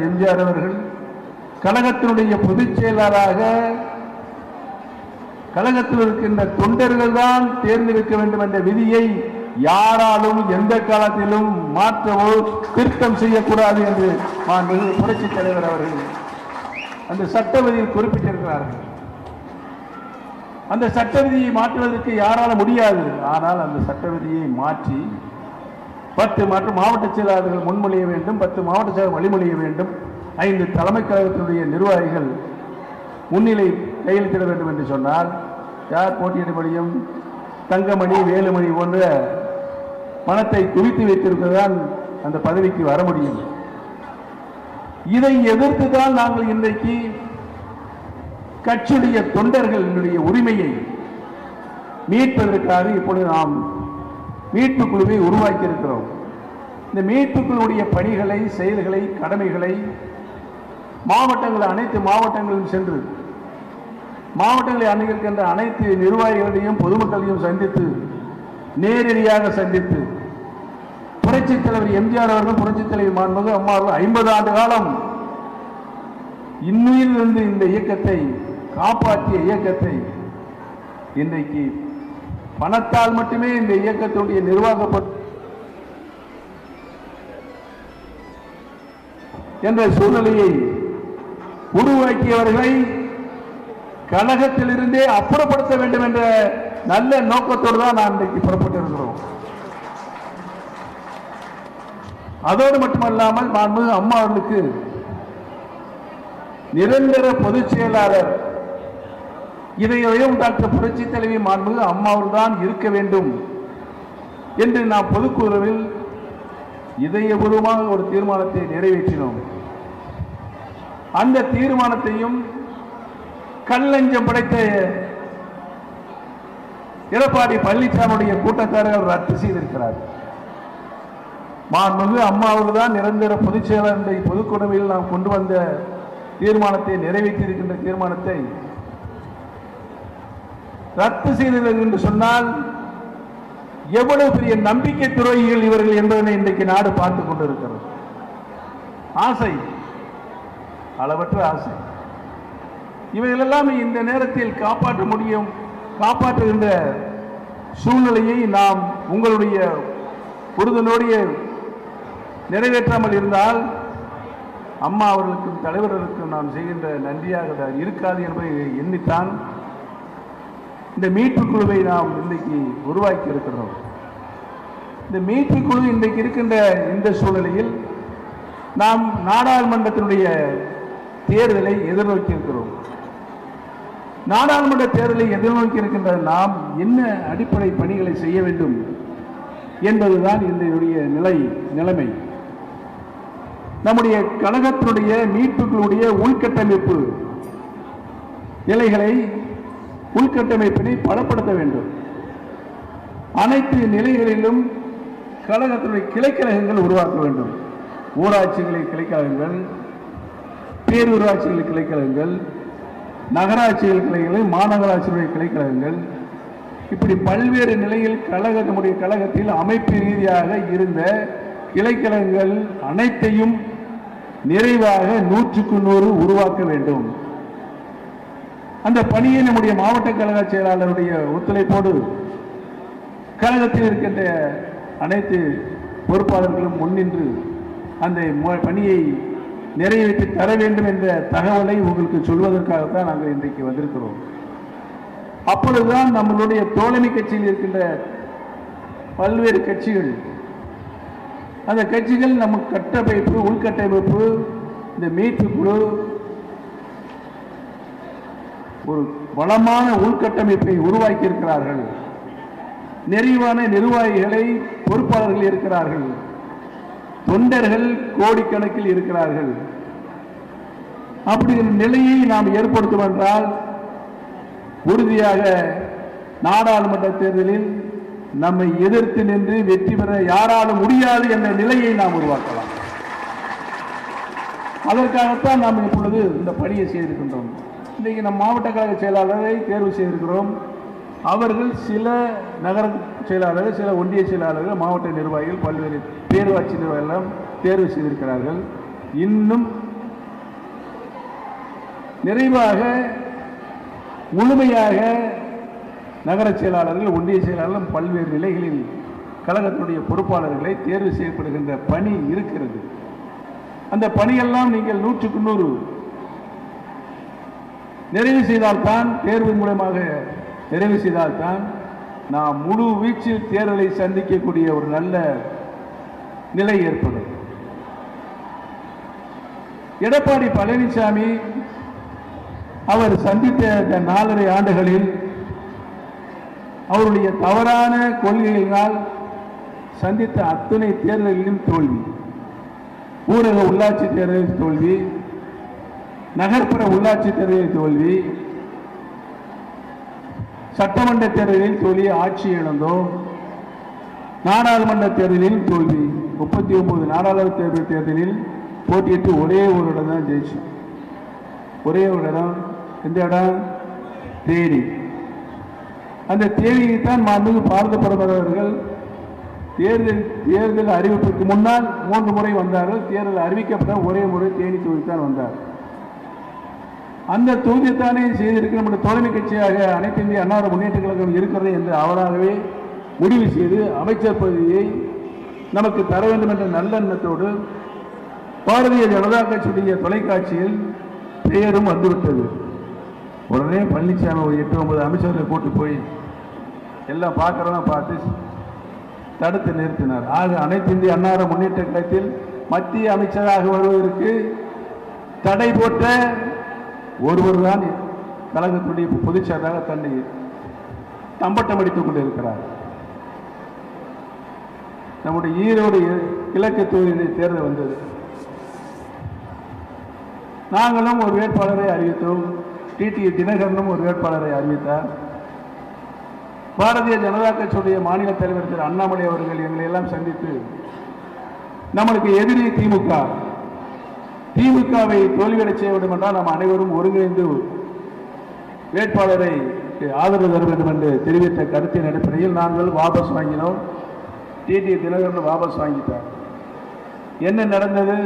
எம்ஜிஆர் அவர்கள் கழகத்தினுடைய பொதுச் செயலாளராக கழகத்தில் இருக்கின்ற தொண்டர்கள் தான் தேர்ந்தெடுக்க வேண்டும் என்ற விதியை யாராலும் எந்த காலத்திலும் மாற்றவோ திருத்தம் செய்யக்கூடாது என்று புரட்சித் தலைவர் அவர்கள் அந்த சட்ட விதியில் குறிப்பிட்டிருக்கிறார்கள். அந்த சட்ட விதியை மாற்றுவதற்கு யாரால முடியாது. ஆனால் அந்த சட்ட விதியை மாற்றி 10 மாவட்ட செயலாளர்கள் முன்மொழிய வேண்டும், 10 மாவட்ட செயலர் வழிமொழிய வேண்டும், 5 தலைமை கழகத்தினுடைய நிர்வாகிகள் முன்னிலை கையெழுத்திட வேண்டும் என்று சொன்னால் யார் போட்டியிட முடியும்? தங்கமணி, வேலுமணி போன்ற பணத்தை குவித்து வைத்திருப்பதுதான் அந்த பதவிக்கு வர முடியும். இதை எதிர்த்து தான் நாங்கள் இன்றைக்கு கட்சியுடைய தொண்டர்களுடைய உரிமையை மீட்பதற்காக இப்பொழுது நாம் மீட்பு குழுவை உருவாக்கி இருக்கிறோம். இந்த மீட்பு குழுவுடைய பணிகளை, செயல்களை, கடமைகளை மாவட்டங்கள் அனைத்து மாவட்டங்களிலும் சென்று மாவட்டங்களை அணுகின்ற அனைத்து நிர்வாகிகளையும் பொதுமக்களையும் சந்தித்து நேரடியாக சந்தித்து புரட்சித் தலைவர் எம்ஜிஆர் அவர்கள், புரட்சித் தலைவர் மாண்புமிகு அம்மா அவர்கள் 50 ஆண்டு காலம் இன்னுயிலிருந்து இந்த இயக்கத்தை காப்பாற்றிய இயக்கத்தை இன்றைக்கு பணத்தால் மட்டுமே இந்த இயக்கத்துடைய நிர்வாக என்ற சூழ்நிலையை உருவாக்கியவர்களை கழகத்திலிருந்தே அப்புறப்படுத்த வேண்டும் என்ற நல்ல நோக்கத்தோடு தான் நாம் இன்றைக்கு புறப்பட்டிருக்கிறோம். அதோடு மட்டுமல்லாமல் மாண்புமிகு அம்மா அவர்களுக்கு நிரந்தர பொதுச் செயலாளர் இதையும் டாக்டர் புரட்சி தலைவி மாண்புமிகு அம்மா அவர்கள் தான் இருக்க வேண்டும் என்று நாம் பொதுக்குழுவில் இதயபூர்வமாக ஒரு தீர்மானத்தை நிறைவேற்றினோம். அந்த தீர்மானத்தையும் கல்லஞ்சம் படைத்த எடப்பாடி பழனிசாமியுடைய கூட்டத்தாரர்கள் ரத்து செய்திருக்கிறார். மாண்புமிகு அம்மா அவர்கள் தான் நிரந்தர பொதுச் செயலாளர் பொதுக்குழுவில் நாம் கொண்டு வந்த தீர்மானத்தை நிறைவேற்றியிருக்கின்ற தீர்மானத்தை ரத்து செய்தது என்று சொன்னால் எவ்வளவு பெரிய நம்பிக்கை துரோகிகள் இவர்கள் என்பதனை இன்றைக்கு நாடு பார்த்துக் கொண்டிருக்கிறது. ஆசை, அளவற்ற ஆசை. இவைகளெல்லாம் இந்த நேரத்தில் காப்பாற்ற முடியும். காப்பாற்றுகின்ற சூழ்நிலையை நாம் உங்களுடைய உறுதுணோடைய நிறைவேற்றாமல் இருந்தால் அம்மா அவர்களுக்கும் தலைவர்களுக்கும் நாம் செய்கின்ற நன்றியாக இருக்காது என்பதை எண்ணித்தான் இந்த மீட்பு குழுவை நாம் இன்றைக்கு உருவாக்கி இருக்கிறோம். இந்த மீட்பு குழு இன்றைக்கு இருக்கின்ற இந்த சூழ்நிலையில் நாம் நாடாளுமன்றத்தினுடைய தேர்தலை எதிர்நோக்கி இருக்கிறோம். நாடாளுமன்ற தேர்தலை எதிர்நோக்கி இருக்கின்ற நாம் என்ன அடிப்படை பணிகளை செய்ய வேண்டும் என்பதுதான் இன்றைய நிலைமை. நம்முடைய கழகத்தினுடைய மீட்புகளுடைய உள்கட்டமைப்பு நிலைகளை உள்கட்டமைப்பினை பலப்படுத்த வேண்டும். அனைத்து நிலைகளிலும் கழகத்தினுடைய கிளைக்கழகங்கள் உருவாக்க வேண்டும். ஊராட்சிகளில் கிளைக்கழகங்கள், பேரூராட்சிகளில் கிளைக்கழகங்கள், நகராட்சிகள் கிளைகள், மாநகராட்சிகளுடைய கிளைக்கழகங்கள், இப்படி பல்வேறு நிலையில் நம்முடைய கழகத்தில் அமைப்பு ரீதியாக இருந்த கிளைக்கழகங்கள் அனைத்தையும் நிறைவாக 100க்கு 100 உருவாக்க வேண்டும். அந்த பணியை நம்முடைய மாவட்ட கழக செயலாளருடைய ஒத்துழைப்போடு கழகத்தில் இருக்கின்ற அனைத்து பொறுப்பாளர்களும் முன்னின்று அந்த பணியை நிறைவேற்றி தர வேண்டும் என்ற தகவலை உங்களுக்கு சொல்வதற்காகத்தான் நாங்கள் இன்றைக்கு வந்திருக்கிறோம். அப்பொழுதுதான் நம்மளுடைய தோழமை கட்சியில் இருக்கின்ற பல்வேறு கட்சிகள், அந்த கட்சிகள் நம்ம கட்டமைப்பு, உள்கட்டமைப்பு, இந்த மீட்பு குழு ஒரு வளமான உள்கட்டமைப்பை உருவாக்கி இருக்கிறார்கள். நிறைவான நிர்வாகிகளை, பொறுப்பாளர்கள் இருக்கிறார்கள். தொண்டர்கள் கோடிக்கணக்கில் இருக்கிறார்கள். அப்படி நிலையை நாம் ஏற்படுத்தும் என்றால் உறுதியாக நாடாளுமன்ற தேர்தலில் நம்மை எதிர்த்து நின்று வெற்றி பெற யாராலும் முடியாது என்ற நிலையை நாம் உருவாக்கலாம். அதற்காகத்தான் நாம் இப்பொழுது இந்த பணியை செய்திருக்கின்றோம். இன்றைக்கு நம் மாவட்ட கழக செயலாளரை தேர்வு செய்திருக்கிறோம். அவர்கள் சில நகர செயலாளர்கள், சில ஒன்றிய செயலாளர்கள், மாவட்ட நிர்வாகிகள், பல்வேறு பேரூராட்சி நிர்வாகிகள் தேர்வு செய்திருக்கிறார்கள். இன்னும் நிறைவாக முழுமையாக நகர செயலாளர்கள், ஒன்றிய செயலாளர்கள், பல்வேறு நிலைகளில் கழகத்தினுடைய பொறுப்பாளர்களை தேர்வு செய்யப்படுகின்ற பணி இருக்கிறது. அந்த பணியெல்லாம் நீங்கள் 100க்கு 100 நிறைவு செய்தால்தான், தேர்வு மூலமாக நிறைவு செய்தால்தான் நாம் முழு வீச்சில் தேர்தலை சந்திக்கக்கூடிய ஒரு நல்ல நிலை ஏற்படும். எடப்பாடி பழனிசாமி அவர் சந்தித்த இந்த 4.5 ஆண்டுகளில் அவருடைய தவறான கொள்கைகளினால் சந்தித்த அத்தனை தேர்தல்களிலும் தோல்வி. ஊரக உள்ளாட்சி தேர்தலில் தோல்வி, நகர்ப்புற உள்ளாட்சி தேர்தலில் தோல்வி, சட்டமன்ற தேர்தலில் தோல்வி, ஆட்சி இழந்தோம். நாடாளுமன்ற தேர்தலில் தோல்வி. 39 நாடாளுமன்ற தேர்தலில் போட்டியிட்டு ஒரே ஒரு இடம் தான் ஜெயிச்சோம். ஒரே ஒரு இடம். எந்த இடம்? தேனி. அந்த தேனியைத்தான் மாண்புமிகு பாரத பிரதமர் அவர்கள் தேர்தல் அறிவிப்புக்கு முன்னால் 3 முறை வந்தார்கள். தேர்தல் அறிவிக்கப்பட்ட ஒரே முறை தேனி தொகுதித்தான் வந்தார். அந்த தொகுதித்தானே செய்திருக்க நம்முடைய தோழமை கட்சியாக அனைத்து இந்திய அண்ணா முன்னேற்ற கழகம் இருக்கிறது என்று அவராகவே முடிவு செய்து அமைச்சர் பதவியை நமக்கு தர வேண்டும் என்ற நல்லெண்ணத்தோடு பாரதிய ஜனதா கட்சியுடைய தொலைக்காட்சியில் பெயரும் வந்துவிட்டது. உடனே பழனிசாமி ஒரு 8-9 அமைச்சர்களை கூட்டு போய் எல்லாம் பார்க்கறதெல்லாம் பார்த்து தடுத்து நிறுத்தினார். ஆக அனைத்து இந்திய அண்ணா முன்னேற்ற கழகத்தில் மத்திய அமைச்சராக வருவதற்கு தடை போட்ட ஒருவர் தான் கழகத்துடைய பொதுச் செயலாளராக தன்னை தம்பட்டம் அடித்துக் கொண்டிருக்கிறார். நம்முடைய ஈரோடு கிழக்கு தொகுதியில் தேர்தல் வந்தது. நாங்களும் ஒரு வேட்பாளரை அறிவித்தோம். டிடி தினகரனும் ஒரு வேட்பாளரை அறிவித்தார். பாரதிய ஜனதா கட்சியுடைய மாநில தலைவர் திரு அண்ணாமலை அவர்கள் எங்களை எல்லாம் சந்தித்து நம்மளுக்கு எதிரி திமுகவை தோல்வியடை செய்ய வேண்டும் என்றால் நாம் அனைவரும் ஒருங்கிணைந்து வேட்பாளரை ஆதரவு தர வேண்டும் என்று தெரிவித்த கருத்தின் அடிப்படையில் நாங்கள் வாபஸ் வாங்கினோம். டிடி தினகரன் வாபஸ் வாங்கிட்டார். என்ன நடந்தது?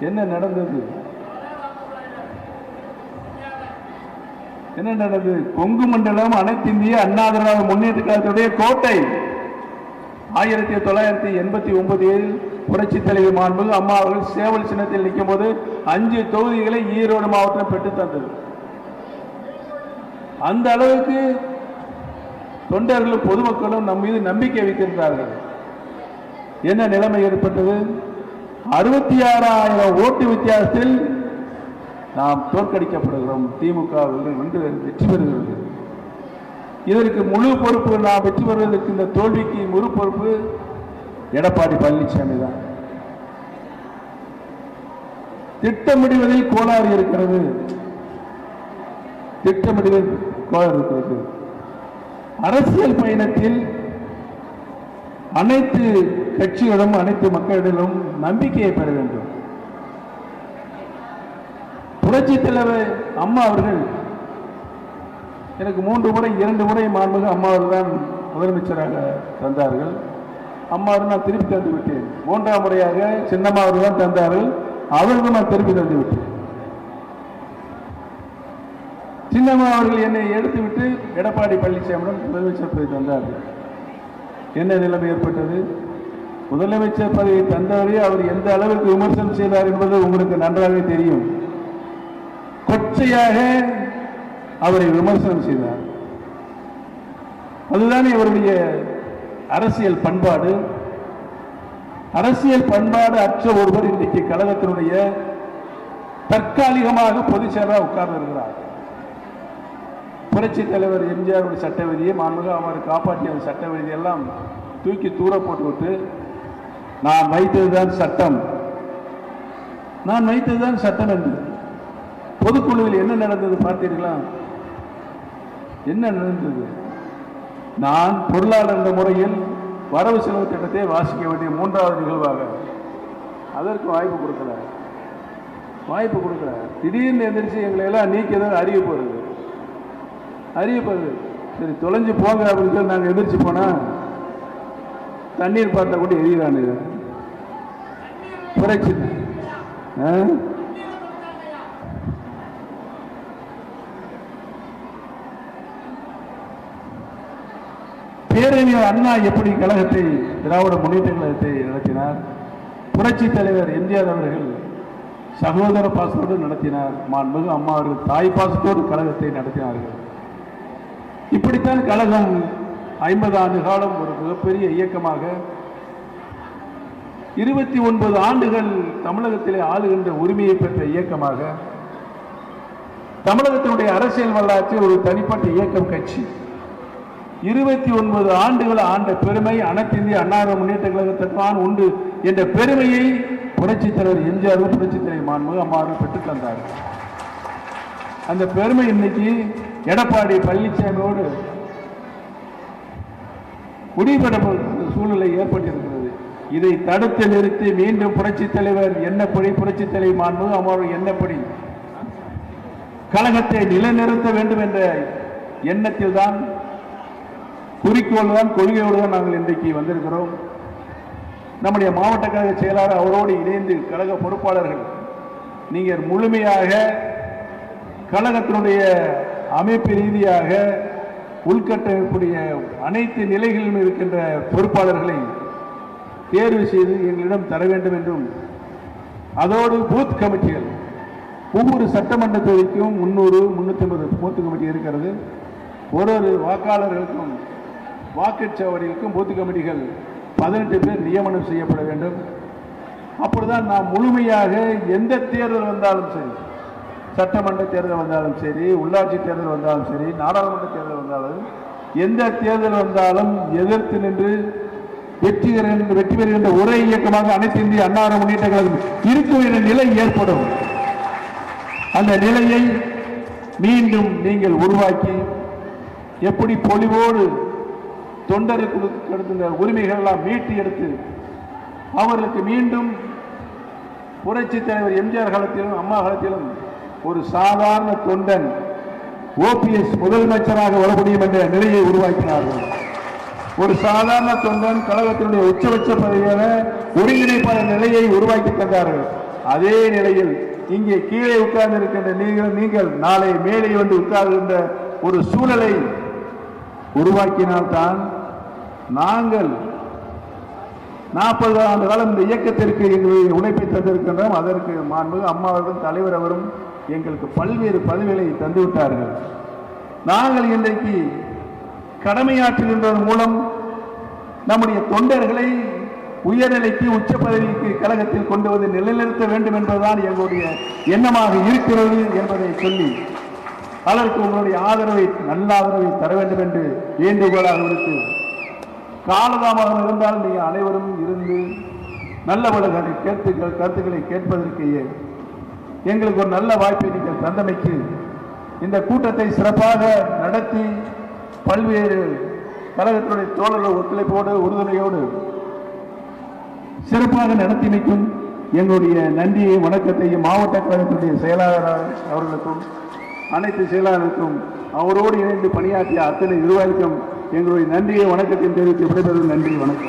என்ன நடந்தது? கொங்கு மண்டலம் அனைத்து இந்திய அண்ணா திராவிட முன்னேற்ற கழகத்துடைய கோட்டை. 1989 புரட்சி தலைவர் மாண்புமிகு அம்மா அவர்கள் சேவல் சின்னத்தில் நிற்கும் போது 5 தொகுதிகளை ஈரோடு மாவட்டம் பெற்று தந்தது. அந்த அளவுக்கு தொண்டர்களும் பொதுமக்களும் நம் மீது நம்பிக்கை வைத்திருந்தார்கள். என்ன நிலைமை ஏற்பட்டது? 66,000 ஓட்டு வித்தியாசத்தில் நாம் தோற்கடிக்கப்படுகிறோம். திமுக வென்று வெற்றி பெறுகிறது. இதற்கு முழு பொறுப்பு, நாம் வெற்றி பெறுவதற்கு இந்த தோல்விக்கு முழு பொறுப்பு எடப்பாடி பழனிசாமி தான். திட்டமிடுவதில் கோளாறு இருக்கிறது. அரசியல் பயணத்தில் அனைத்து கட்சிகளும் அனைத்து மக்களிடம் நம்பிக்கையை பெற வேண்டும். புரட்சி தலைவர் அம்மா அவர்கள் எனக்கு 3 முறை 2 முறை மாண்புமிகு அம்மா அவர்கள் தான் முதலமைச்சராக தந்தார்கள். அம்மா அவர்கள் நான் திருப்பி தந்து விட்டேன். 3ஆம் முறையாக சின்னம்மா அவர்கள் தான் தந்தார்கள். அவர்களும் நான் திருப்பி தந்து விட்டேன். சின்னம்மா அவர்கள் என்னை எடுத்துவிட்டு எடப்பாடி பழனிசாமியிடம் முதலமைச்சர் பதவி தந்தார்கள். என்ன நிலைமை ஏற்பட்டது? முதலமைச்சர் பதவியை தந்தவரே அவர் எந்த அளவுக்கு விமர்சனம் செய்தார் என்பது உங்களுக்கு நன்றாக தெரியும். கொச்சையாக அவரை விமர்சனம் செய்தார். அதுதான் இவருடைய அரசியல் பண்பாடு. அரசியல் பண்பாடு அற்ற ஒருவர் இன்றைக்கு கழகத்தினுடைய தற்காலிகமாக பொதுச் செயலராக உட்கார்ந்து இருக்கிறார். புரட்சி தலைவர் எம்ஜிஆருடைய சட்ட விதியை மாண்புமிகு அவர் காப்பாற்றிய அந்த சட்ட விதியெல்லாம் தூக்கி தூர போட்டுவிட்டு நான் வைத்ததுதான் சட்டம், நான் வைத்ததுதான் சட்டம் என்று பொதுக்குழுவில் என்ன நடந்தது பார்த்தீர்களா? என்ன நடந்தது? நான் பொருளாளர் என்ற முறையில் வரவு செலவு திட்டத்தை வாசிக்க வேண்டிய 3வது நிகழ்வாக அதற்கு வாய்ப்பு கொடுக்கல. திடீர்னு எந்திரிச்சு எங்களை எல்லாம் நீக்கியதாக அறிவிப்பு சரி தொலைஞ்சு போங்க அப்படின்னு சொல்லி நாங்கள் எதிர்த்து போனா தண்ணீர் பார்த்தா கூட எரியிறானு புரட்சி பேரறிஞர் அண்ணா எப்படி கழகத்தை, திராவிட முன்னேற்ற கழகத்தை நடத்தினார்? புரட்சி தலைவர் எம்ஜிஆர் அவர்கள் சகோதர பாசத்தோடு நடத்தினார். மாண்புமிகு அம்மா அவர்கள் தாய் பாசத்தோடு கழகத்தை நடத்தினார்கள். இப்படித்தான் கழகம் 50 ஆண்டு காலம் ஒரு மிகப்பெரிய இயக்கமாக 29 ஆண்டுகள் தமிழகத்திலே ஆளுகின்ற உரிமையை பெற்ற இயக்கமாக, தமிழகத்தினுடைய அரசியல் வரலாற்றில் ஒரு தனிப்பட்ட இயக்கம் கட்சி 29 ஆண்டுகள் ஆண்ட பெருமை அனைத்து இந்திய அண்ணா முன்னேற்ற கழகத்திற்கான உண்டு என்ற பெருமையை புரட்சித் தலைவர் எம்ஜிஆர், புரட்சித் தலைவர் மாண்புமிகு அம்மா அவர்கள் பெற்றுத் தந்தார்கள். அந்த பெருமை இன்னைக்கு எடப்பாடி பழனிசாமியோடு முடிபெற சூழ்நிலை ஏற்பட்டிருக்கிறது. இதை தடுத்து நிறுத்தி மீண்டும் புரட்சித் தலைவர் எண்ணப்படி, புரட்சித் தலைவர் மாண்புமிகு அம்மா அவர்கள் எண்ணப்படி கழகத்தை நிலைநிறுத்த வேண்டும் என்ற எண்ணத்தில் தான், குறிக்கோள் தான், கொள்கையோடு தான் நாங்கள் இன்றைக்கு வந்திருக்கிறோம். நம்முடைய மாவட்ட கழக செயலாளர் அவரோடு இணைந்து கழக பொறுப்பாளர்கள் நீங்கள் முழுமையாக கழகத்தினுடைய அமைப்பு ரீதியாக உள்கட்டக்கூடிய அனைத்து நிலைகளிலும் இருக்கின்ற பொறுப்பாளர்களை தேர்வு செய்து எங்களிடம் தர வேண்டும் என்றும், அதோடு பூத் கமிட்டிகள் ஒவ்வொரு சட்டமன்ற தொகுதிக்கும் 300, 350 பூத் கமிட்டி இருக்கிறது. ஒரு வாக்காளர்களுக்கும் வாக்குச்சாவடிகளுக்கும் பூத் கமிட்டிகள் 18 பேர் நியமனம் செய்யப்பட வேண்டும். அப்படிதான் நாம் முழுமையாக எந்த தேர்தல் வந்தாலும் சரி, சட்டமன்ற தேர்தல் வந்தாலும் சரி, உள்ளாட்சி தேர்தல் வந்தாலும் சரி, நாடாளுமன்ற தேர்தல் வந்தாலும், எந்த தேர்தல் வந்தாலும் எதிர்த்து நின்று வெற்றி பெறுகின்ற ஒரே இயக்கமாக அனைத்து இந்திய அண்ணா முன்னேற்ற கழகம் இருக்கும் என்ற நிலை ஏற்படும். அந்த நிலையை மீண்டும் நீங்கள் உருவாக்கி, எப்படி பொலிவோடு தொண்டருக்கு கொடுத்த உரிமைகள் எல்லாம் மீட்டு எடுத்து அவர்களுக்கு மீண்டும் புரட்சி தலைவர் எம்ஜிஆர் காலத்திலும் அம்மா காலத்திலும் ஒரு சாதாரண தொண்டன் ஓபிஎஸ் முதலமைச்சராக வர முடியும் என்ற நிலையை உருவாக்கினார்கள். ஒரு சாதாரண தொண்டன் கழகத்தினுடைய உச்சபட்ச பதவியான ஒருங்கிணைப்பாளர் நிலையை உருவாக்கி தந்தார்கள். அதே நிலையில் இங்கே கீழே உட்கார்ந்து இருக்கின்ற நீங்கள் நாளை மேலே வந்து உட்கார்கின்ற ஒரு சூழலை உருவாக்கினால்தான் நாங்கள் 40 ஆண்டு காலம் இந்த இயக்கத்திற்கு எங்களுடைய உழைப்பை தந்திருக்கின்றோம். அதற்கு மாண்புமிகு அம்மா அவர்களும் தலைவர் அவரும் எங்களுக்கு பல்வேறு பதவிகளை தந்துவிட்டார்கள். நாங்கள் இன்றைக்கு கடமையாற்றுகின்றதன் மூலம் நம்முடைய தொண்டர்களை உயர்நிலைக்கு, உச்ச பதவிக்கு கழகத்தில் கொண்டு வந்து நிலைநிறுத்த வேண்டும் என்பதுதான் எங்களுடைய எண்ணமாக இருக்கிறது என்பதை சொல்லி, அதற்கு உங்களுடைய ஆதரவை, நல்ல ஆதரவை தர வேண்டும் என்று வேண்டுகோளாக இருக்கு. காலதாமதம் இருந்தால் நீங்கள் அனைவரும் இருந்து நல்ல பல கருத்துக்களை கேட்பதற்கு எங்களுக்கு ஒரு நல்ல வாய்ப்பை நீங்கள் தந்தமைக்கு, இந்த கூட்டத்தை சிறப்பாக நடத்தி பல்வேறு கழகத்தினுடைய தோழர்கள் ஒத்துழைப்போடு உறுதுணையோடு சிறப்பாக நடத்திமைக்கும் எங்களுடைய நன்றியை, வணக்கத்தையும் மாவட்ட கழகத்தினுடைய செயலாளர் அவர்களுக்கும் அனைத்து செயலாளருக்கும் அவரோடு இணைந்து பணியாற்றிய அத்தனை நிர்வாகிக்கும் எங்களுடைய நன்றியை, வணக்கத்தையும் தெரிவித்து விடைபெறுவது. நன்றி, வணக்கம்.